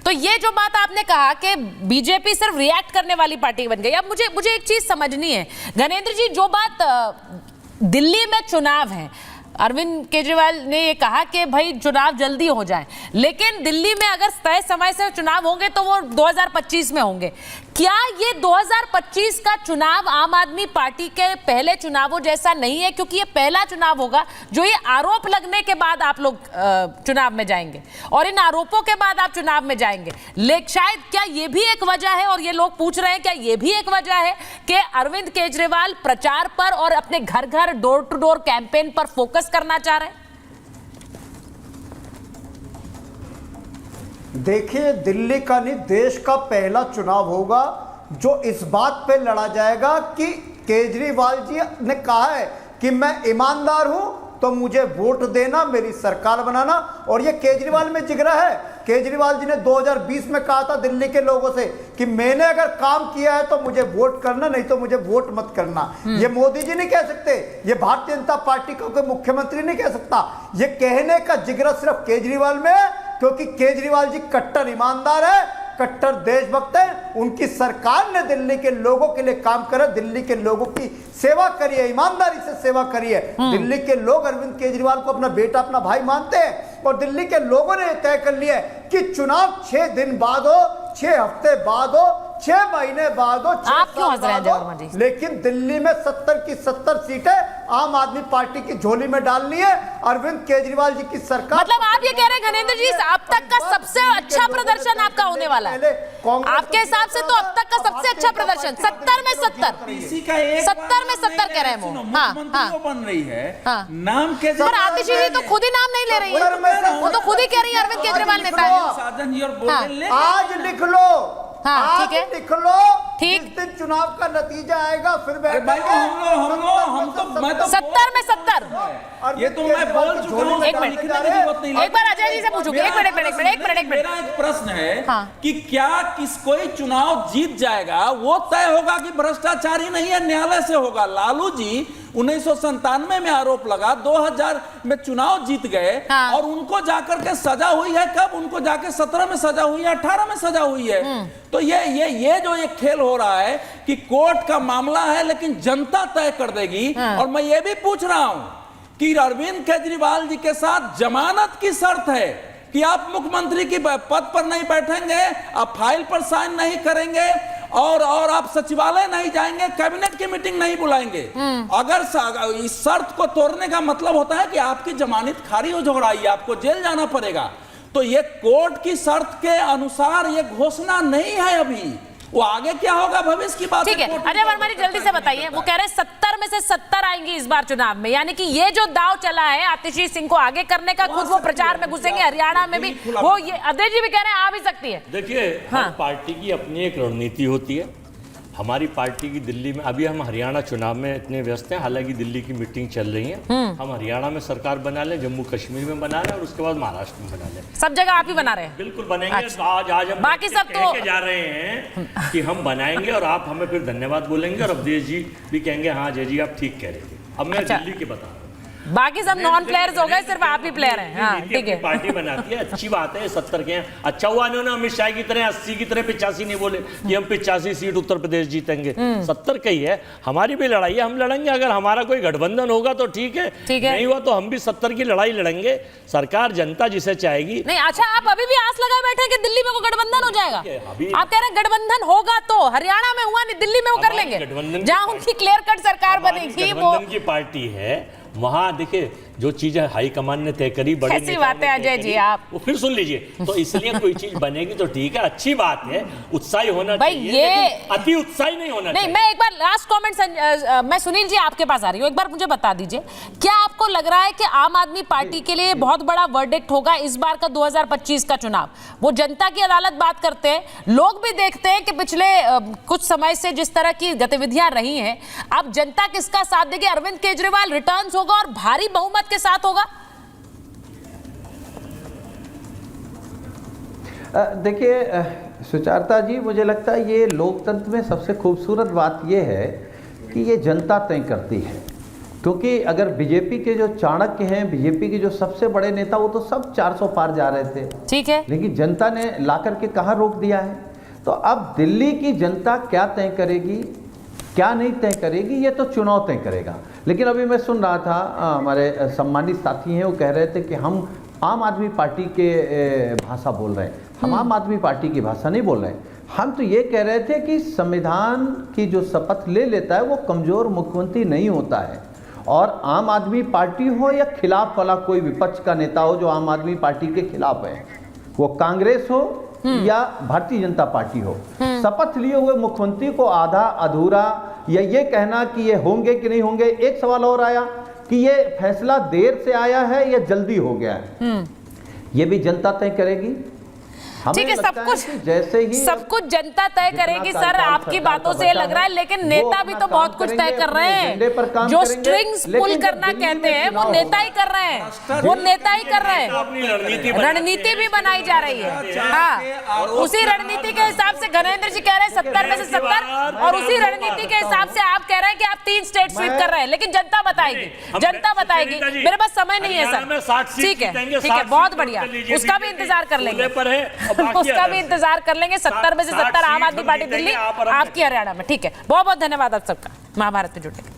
तो ये जो बात आपने कहा कि बीजेपी सिर्फ रिएक्ट करने वाली पार्टी बन गई, अब मुझे एक चीज समझनी है गणेंद्र जी, जो बात दिल्ली में चुनाव है, अरविंद केजरीवाल ने ये कहा कि भाई चुनाव जल्दी हो जाए, लेकिन दिल्ली में अगर तय समय से चुनाव होंगे तो वो 2025 में होंगे। क्या ये 2025 का चुनाव आम आदमी पार्टी के पहले चुनावों जैसा नहीं है? क्योंकि ये पहला चुनाव होगा जो ये आरोप लगने के बाद आप लोग चुनाव में जाएंगे और इन आरोपों के बाद आप चुनाव में जाएंगे। लेकिन शायद क्या ये भी एक वजह है, और ये लोग पूछ रहे हैं क्या ये भी एक वजह है कि अरविंद केजरीवाल प्रचार पर और अपने घर घर डोर टू डोर कैंपेन पर फोकस करना चाह रहे हैं? देखिए, दिल्ली का नहीं देश का पहला चुनाव होगा जो इस बात पे लड़ा जाएगा कि केजरीवाल जी ने कहा है कि मैं ईमानदार हूं तो मुझे वोट देना, मेरी सरकार बनाना। और ये केजरीवाल में जिगरा है। केजरीवाल जी ने 2020 में कहा था दिल्ली के लोगों से कि मैंने अगर काम किया है तो मुझे वोट करना, नहीं तो मुझे वोट मत करना। ये मोदी जी नहीं कह सकते, ये भारतीय जनता पार्टी का कोई मुख्यमंत्री नहीं कह सकता। ये कहने का जिगरा सिर्फ केजरीवाल में है, क्योंकि केजरीवाल जी कट्टर ईमानदार है, कट्टर देशभक्त है। उनकी सरकार ने दिल्ली के लोगों के लिए काम करा, दिल्ली के लोगों की सेवा करी है, ईमानदारी से सेवा करी है। दिल्ली के लोग अरविंद केजरीवाल को अपना बेटा, अपना भाई मानते हैं और दिल्ली के लोगों ने तय कर लिया है कि चुनाव 6 दिन बाद हो, 6 हफ्ते बाद हो, 6 महीने बाद हो, 6 साल बाद हो, लेकिन दिल्ली में 70 की 70 सीटें आम आदमी पार्टी की झोली में डालनी है अरविंद केजरीवाल जी की सरकार। मतलब आप ये कह रहे हैं गणेंद्र जी, अब तक का सबसे अच्छा प्रदर्शन आपका होने वाला है आपके हिसाब से? तो अब तक का सबसे अच्छा प्रदर्शन 70 में 70 में 70 कह रहे हैं वो। हाँ, बन रही है। हाँ, नाम के आतिशी जी तो खुद ही नाम नहीं ले रही है, वो तो खुद ही कह रही है अरविंद केजरीवाल नेता है। आज लिख लो, हाँ, ठीक है, लिख लो, ठीक। जिस दिन चुनाव का नतीजा आएगा फिर मैं तो 70 में 70। ये तो मैं बोल चुका हूं। एक बार अजय जी से पूछूंगी। एक मिनट। मेरा एक प्रश्न है हाँ। कि क्या कोई चुनाव जीत जाएगा वो तय होगा कि भ्रष्टाचारी नहीं है, न्यायालय से होगा। लालू जी 1997 में आरोप लगा, 2000 में चुनाव जीत गए। हाँ। और उनको जाकर के सजा हुई है कब? उनको जाके 17 में सजा हुई है, 18 में सजा हुई है। तो ये जो एक खेल हो रहा है कि कोर्ट का मामला है लेकिन जनता तय कर देगी। हाँ। और मैं ये भी पूछ रहा हूं कि अरविंद केजरीवाल जी के साथ जमानत की शर्त है कि आप मुख्यमंत्री की पद पर नहीं बैठेंगे, आप फाइल पर साइन नहीं करेंगे और आप सचिवालय नहीं जाएंगे, कैबिनेट की मीटिंग नहीं बुलाएंगे। अगर इस शर्त को तोड़ने का मतलब होता है कि आपकी जमानत खारिज हो रही है, आपको जेल जाना पड़ेगा। तो ये कोर्ट की शर्त के अनुसार ये घोषणा नहीं है अभी, वो आगे क्या होगा भविष्य की बात। ठीक है अजय वर्मा जी, जल्दी से बताइए। वो कह रहे हैं 70 में से 70 आएंगी इस बार चुनाव में, यानी कि ये जो दाव चला है आतिशी सिंह को आगे करने का, खुद वो प्रचार में घुसेंगे, हरियाणा में भी वो, ये अजय जी भी कह रहे हैं आ भी सकती है। देखिए, हर पार्टी की अपनी एक रणनीति होती है। हमारी पार्टी की दिल्ली में, अभी हम हरियाणा चुनाव में इतने व्यस्त हैं, हालांकि दिल्ली की मीटिंग चल रही है। हम हरियाणा में सरकार बना लें, जम्मू कश्मीर में बना लें और उसके बाद महाराष्ट्र में बना लें। सब जगह आप ही बना रहे हैं? बिल्कुल बनेंगे। अच्छा। आज हम बाकी सब तो जा रहे हैं कि हम बनाएंगे और आप हमें फिर धन्यवाद बोलेंगे और अवधेश जी भी कहेंगे हाँ अजय जी आप ठीक कह रहे थे। अब मैं दिल्ली की बता रहा हूँ, बाकी सब नॉन प्लेयर्स हो गए, सिर्फ आप ही प्लेयर हैं। हाँ, ठीक है। पार्टी बनाती है, अच्छी बात है। 70 के हैं, अच्छा हुआ इन्होंने अमित शाह की तरह 80 की तरह 85 नहीं बोले कि हम 85 सीट उत्तर प्रदेश जीतेंगे। 70 का ही है। हमारी भी लड़ाई है, हम लड़ेंगे। अगर हमारा कोई गठबंधन होगा तो ठीक है, नहीं हुआ तो हम भी 70 की लड़ाई लड़ेंगे। सरकार जनता जिसे चाहेगी। नहीं, अच्छा आप अभी भी आस लगाए बैठे कि दिल्ली में वो गठबंधन हो जाएगा? आप कह रहे हैं गठबंधन होगा तो हरियाणा में हुआ नहीं, दिल्ली में वो कर लेंगे जहां उनकी क्लियर कट सरकार बनेगी। वो की पार्टी है, वहां देखिए जो चीजें हाईकमान ने तय करी, बड़ी ऐसी बात है अजय जी, आप वो फिर सुन लीजिए। तो इसलिए कोई चीज बनेगी तो ठीक है, अच्छी बात है, उत्साही होना चाहिए, ये अति उत्साही नहीं होना चाहिए। मैं एक बार लास्ट कमेंट, मैं सुनील जी आपके पास आ रही हूँ, एक बार मुझे बता दीजिए, क्या आपको लग रहा है कि आम आदमी पार्टी के लिए बहुत बड़ा वर्डिक्ट होगा इस बार का 2025 का चुनाव? वो जनता की अदालत बात करते हैं, लोग भी देखते हैं कि पिछले कुछ समय से जिस तरह की गतिविधियां रही हैं, अब जनता किसका साथ देगी? अरविंद केजरीवाल रिटर्न्स होगा और भारी बहुमत के साथ होगा? देखिए सुचारता जी, मुझे लगता है ये लोकतंत्र में सबसे खूबसूरत बात ये है कि ये जनता तय करती है। क्योंकि अगर बीजेपी के जो चाणक्य हैं, बीजेपी के जो सबसे बड़े नेता, वो तो सब 400 पार जा रहे थे, ठीक है, लेकिन जनता ने ला करके कहाँ रोक दिया है। तो अब दिल्ली की जनता क्या तय करेगी, क्या नहीं तय करेगी, ये तो चुनाव तय करेगा। लेकिन अभी मैं सुन रहा था, हमारे सम्मानित साथी हैं, वो कह रहे थे कि हम आम आदमी पार्टी के भाषा बोल रहे हैं। हम आम आदमी पार्टी की भाषा नहीं बोल रहे हैं, हम तो ये कह रहे थे कि संविधान की जो शपथ ले लेता है वो कमज़ोर मुख्यमंत्री नहीं होता है। और आम आदमी पार्टी हो या खिलाफ वाला कोई विपक्ष का नेता हो जो आम आदमी पार्टी के खिलाफ है, वो कांग्रेस हो या भारतीय जनता पार्टी हो, शपथ लिए हुए मुख्यमंत्री को आधा अधूरा या ये कहना कि ये होंगे कि नहीं होंगे। एक सवाल और आया कि ये फैसला देर से आया है या जल्दी हो गया है, ये भी जनता तय करेगी। ठीक है, सब कुछ जनता तय करेगी। सर, आपकी बातों से लग रहा है, लेकिन नेता भी तो बहुत कुछ तय कर रहे हैं। जो स्ट्रिंग्स पुल करना कहते हैं वो नेता ही कर रहे हैं, वो नेता ही कर रहे हैं। रणनीति भी बनाई जा रही है। हाँ, उसी रणनीति के हिसाब से गणेंद्र जी कह रहे हैं 70 में से 70, और उसी रणनीति के हिसाब से आप कह रहे हैं कि आप 3 स्टेट स्वीप कर रहे हैं। लेकिन जनता बताएगी, जनता बताएगी। मेरे पास समय नहीं है सर। ठीक है, ठीक है, बहुत बढ़िया, उसका भी इंतजार कर लेंगे, उसका भी इंतजार कर लेंगे। 70 में से 70 आम आदमी पार्टी दिल्ली, आपकी हरियाणा में। ठीक है, बहुत बहुत धन्यवाद आप सबका महाभारत में जुड़ने के लिए।